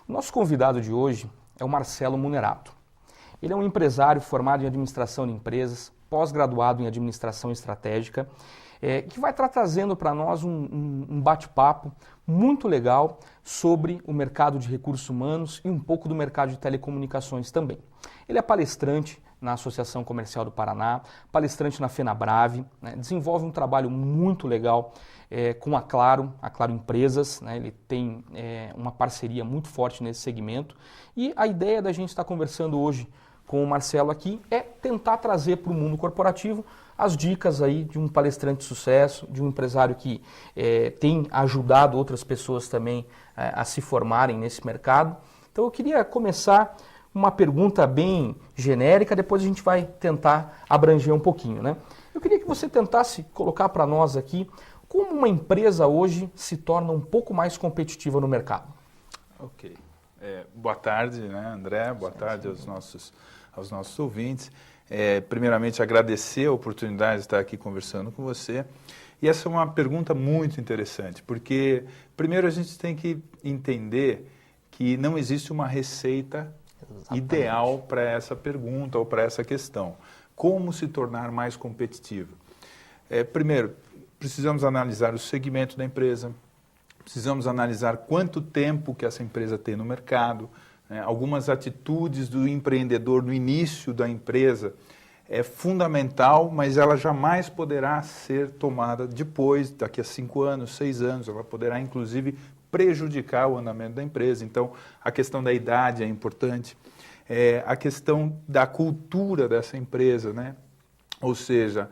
O nosso convidado de hoje é o Marcelo Munerato. Ele é um empresário formado em administração de empresas, pós-graduado em administração estratégica, que vai estar trazendo para nós um bate-papo muito legal sobre o mercado de recursos humanos e um pouco do mercado de telecomunicações também. Ele é palestrante na Associação Comercial do Paraná, palestrante na FenaBrave, né, desenvolve um trabalho muito legal com a Claro Empresas, né, ele tem uma parceria muito forte nesse segmento e a ideia da gente estar conversando hoje com o Marcelo aqui é tentar trazer para o mundo corporativo as dicas aí de um palestrante de sucesso, de um empresário que tem ajudado outras pessoas também a se formarem nesse mercado. Então eu queria começar uma pergunta bem genérica, depois a gente vai tentar abranger um pouquinho, né? Eu queria que você tentasse colocar para nós aqui como uma empresa hoje se torna um pouco mais competitiva no mercado. Ok. Boa tarde, né, André? Boa tarde aos nossos ouvintes. Primeiramente, agradecer a oportunidade de estar aqui conversando com você. E essa é uma pergunta muito interessante, porque primeiro a gente tem que entender que não existe uma receita ideal para essa pergunta ou para essa questão. Como se tornar mais competitivo? Primeiro, precisamos analisar o segmento da empresa, precisamos analisar quanto tempo que essa empresa tem no mercado, né? Algumas atitudes do empreendedor no início da empresa é fundamental, mas ela jamais poderá ser tomada depois, daqui a 5 anos, 6 anos, ela poderá inclusive prejudicar o andamento da empresa. Então, a questão da idade é importante, a questão da cultura dessa empresa, né? Ou seja,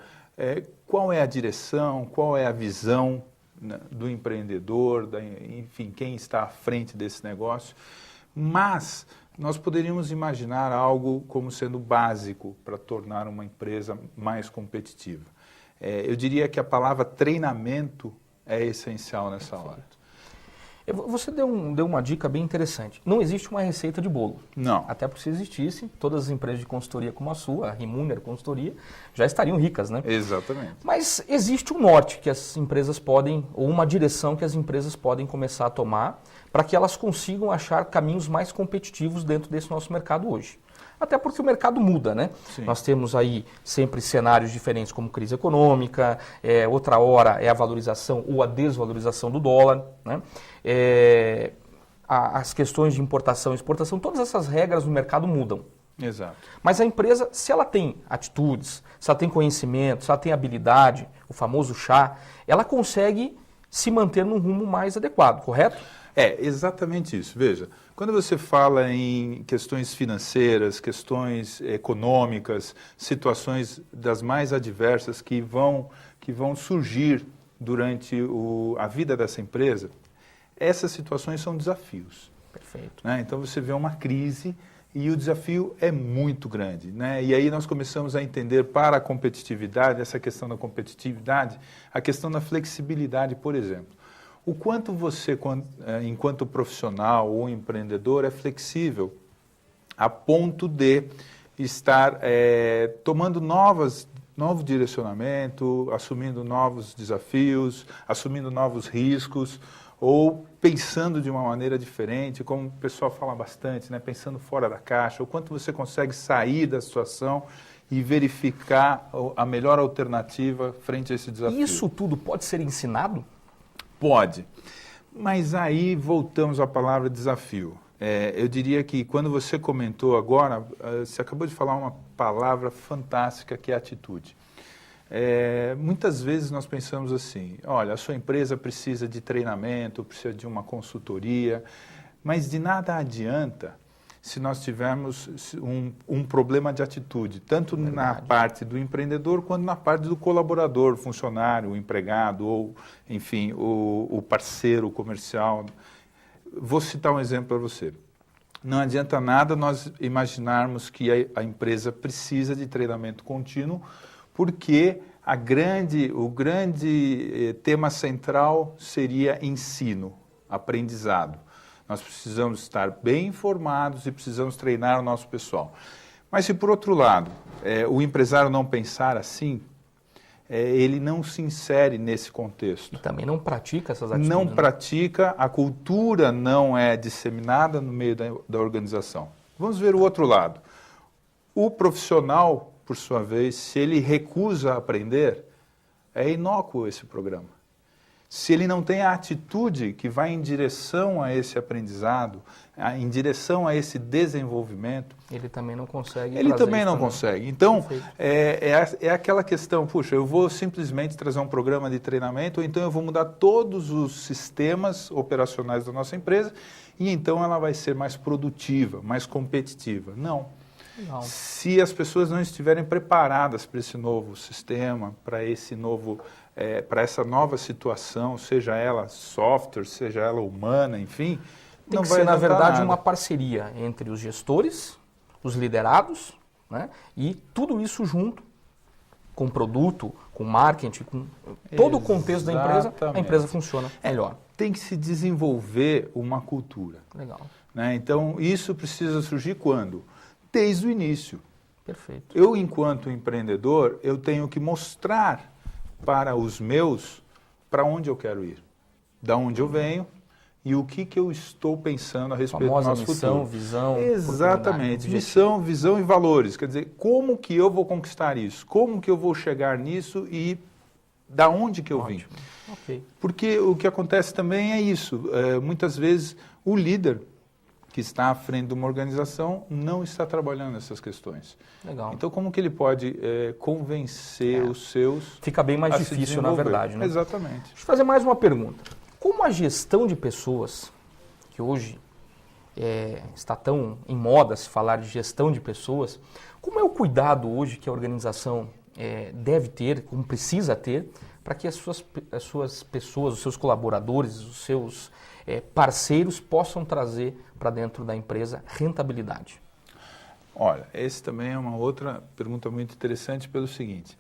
qual é a direção, qual é a visão, né, do empreendedor, enfim, quem está à frente desse negócio. Mas nós poderíamos imaginar algo como sendo básico para tornar uma empresa mais competitiva. Eu diria que a palavra treinamento é essencial nessa hora. Você deu uma dica bem interessante. Não existe uma receita de bolo. Não. Até porque se existisse, todas as empresas de consultoria como a sua, a Rimuner Consultoria, já estariam ricas, né? Exatamente. Mas existe um norte que as empresas podem, ou uma direção que as empresas podem começar a tomar para que elas consigam achar caminhos mais competitivos dentro desse nosso mercado hoje. Até porque o mercado muda, né? Sim. Nós temos aí sempre cenários diferentes como crise econômica, outra hora é a valorização ou a desvalorização do dólar, né? As questões de importação e exportação, todas essas regras no mercado mudam. Exato. Mas a empresa, se ela tem atitudes, se ela tem conhecimento, se ela tem habilidade, o famoso chá, ela consegue se manter num rumo mais adequado, correto? Exatamente isso. Veja, quando você fala em questões financeiras, questões econômicas, situações das mais adversas que vão surgir durante a vida dessa empresa, essas situações são desafios. Perfeito. Né? Então você vê uma crise e o desafio é muito grande, né? E aí nós começamos a entender para a competitividade, essa questão da competitividade, a questão da flexibilidade, por exemplo. O quanto você, enquanto profissional ou empreendedor, é flexível a ponto de estar tomando novo direcionamento, assumindo novos desafios, assumindo novos riscos, ou pensando de uma maneira diferente, como o pessoal fala bastante, né? Pensando fora da caixa, o quanto você consegue sair da situação e verificar a melhor alternativa frente a esse desafio. Isso tudo pode ser ensinado? Pode, mas aí voltamos à palavra desafio. Eu diria que quando você comentou agora, você acabou de falar uma palavra fantástica que é atitude. Muitas vezes nós pensamos assim, olha, a sua empresa precisa de treinamento, precisa de uma consultoria, mas de nada adianta se nós tivermos um problema de atitude, tanto na parte do empreendedor quanto na parte do colaborador, o funcionário, o empregado ou, enfim, o parceiro comercial. Vou citar um exemplo para você. Não adianta nada nós imaginarmos que a empresa precisa de treinamento contínuo, porque o grande tema central seria ensino, aprendizado. Nós precisamos estar bem informados e precisamos treinar o nosso pessoal. Mas se, por outro lado, o empresário não pensar assim, ele não se insere nesse contexto. E também não pratica essas atitudes. Não pratica, a cultura não é disseminada no meio da organização. Vamos ver o outro lado. O profissional, por sua vez, se ele recusa a aprender, é inócuo esse programa. Se ele não tem a atitude que vai em direção a esse aprendizado, em direção a esse desenvolvimento... Ele também não consegue. Ele também não consegue. Então, é aquela questão, puxa, eu vou simplesmente trazer um programa de treinamento, ou então eu vou mudar todos os sistemas operacionais da nossa empresa, e então ela vai ser mais produtiva, mais competitiva. Não. Se as pessoas não estiverem preparadas para esse novo sistema, para essa nova situação, seja ela software, seja ela humana, enfim, tem que ser, na verdade, uma parceria entre os gestores, os liderados, né, e tudo isso junto com o produto, com o marketing, com todo o contexto da empresa, a empresa funciona melhor. Tem que se desenvolver uma cultura. Legal. Né? Então, isso precisa surgir quando? Desde o início. Perfeito. Eu, enquanto empreendedor, eu tenho que mostrar para os meus para onde eu quero ir, da onde eu venho e o que eu estou pensando a respeito do nosso missão, futuro. Visão, exatamente, missão, visão e valores. Quer dizer, como que eu vou conquistar isso? Como que eu vou chegar nisso e da onde que eu vim? Okay. Porque o que acontece também é isso. Muitas vezes o líder que está à frente de uma organização não está trabalhando nessas questões. Legal. Então, como que ele pode convencer os seus... Fica bem mais difícil, na verdade, né? Exatamente. Deixa eu fazer mais uma pergunta. Como a gestão de pessoas, que hoje está tão em moda se falar de gestão de pessoas, como é o cuidado hoje que a organização deve ter, como precisa ter, para que as suas pessoas, os seus colaboradores, os seus parceiros possam trazer para dentro da empresa rentabilidade? Olha, esse também é uma outra pergunta muito interessante pelo seguinte.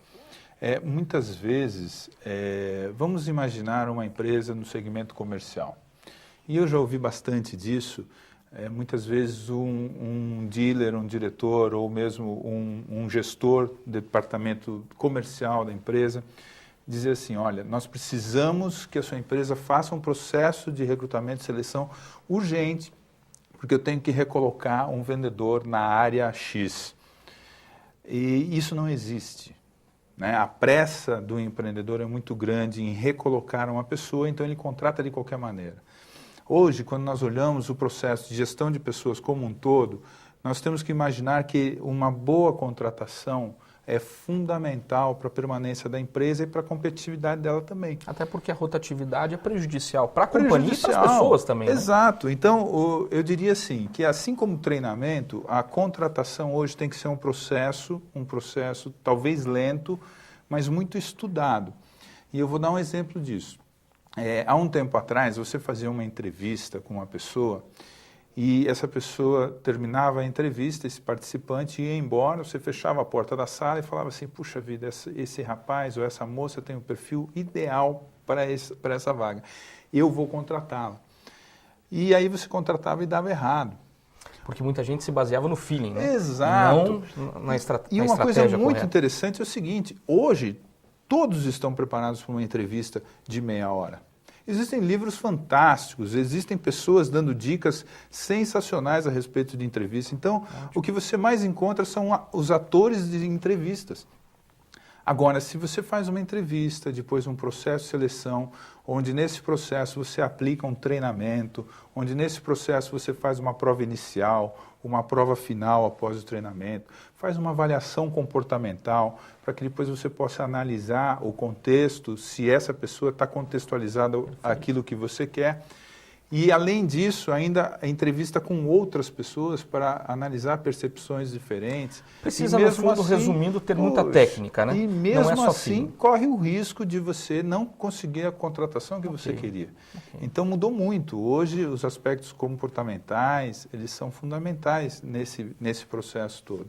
Muitas vezes, vamos imaginar uma empresa no segmento comercial. E eu já ouvi bastante disso. Muitas vezes um dealer, um diretor ou mesmo um gestor do departamento comercial da empresa dizer assim, olha, nós precisamos que a sua empresa faça um processo de recrutamento e seleção urgente, porque eu tenho que recolocar um vendedor na área X. E isso não existe. Né? A pressa do empreendedor é muito grande em recolocar uma pessoa, então ele contrata de qualquer maneira. Hoje, quando nós olhamos o processo de gestão de pessoas como um todo, nós temos que imaginar que uma boa contratação é fundamental para a permanência da empresa e para a competitividade dela também. Até porque a rotatividade é prejudicial para a companhia e para as pessoas também. Exato. Né? Então, eu diria assim, que assim como o treinamento, a contratação hoje tem que ser um processo talvez lento, mas muito estudado. E eu vou dar um exemplo disso. Há um tempo atrás, você fazia uma entrevista com uma pessoa e essa pessoa terminava a entrevista, esse participante ia embora, você fechava a porta da sala e falava assim, puxa vida, esse rapaz ou essa moça tem o perfil ideal para essa vaga. Eu vou contratá-la. E aí você contratava e dava errado. Porque muita gente se baseava no feeling, né? Exato. Não na estratégia. E uma coisa muito interessante é o seguinte, hoje todos estão preparados para uma entrevista de meia hora. Existem livros fantásticos, existem pessoas dando dicas sensacionais a respeito de entrevista. Então, o que você mais encontra são os atores de entrevistas. Agora, se você faz uma entrevista, depois um processo de seleção, onde nesse processo você aplica um treinamento, onde nesse processo você faz uma prova inicial, uma prova final após o treinamento, faz uma avaliação comportamental, para que depois você possa analisar o contexto, se essa pessoa está contextualizada aquilo que você quer. E, além disso, ainda a entrevista com outras pessoas para analisar percepções diferentes. Precisa, no fundo, resumindo, ter muita técnica, né? E mesmo assim, corre o risco de você não conseguir a contratação que você queria. Então, mudou muito. Hoje, os aspectos comportamentais, eles são fundamentais nesse processo todo.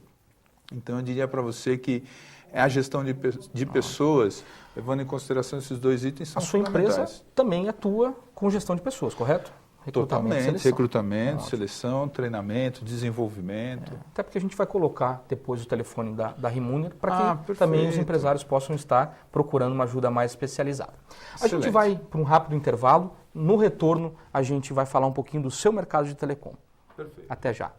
Então, eu diria para você que a gestão de pessoas, levando em consideração esses dois itens, são fundamentais. A sua empresa também atua com gestão de pessoas, correto? Recrutamento, Totalmente. seleção. Recrutamento, seleção, treinamento, desenvolvimento. Até porque a gente vai colocar depois o telefone da Remuner para que também os perfeito. empresários possam estar procurando uma ajuda mais especializada. A gente Excelente. vai para um rápido intervalo. No retorno, a gente vai falar um pouquinho do seu mercado de telecom. Perfeito. Até já.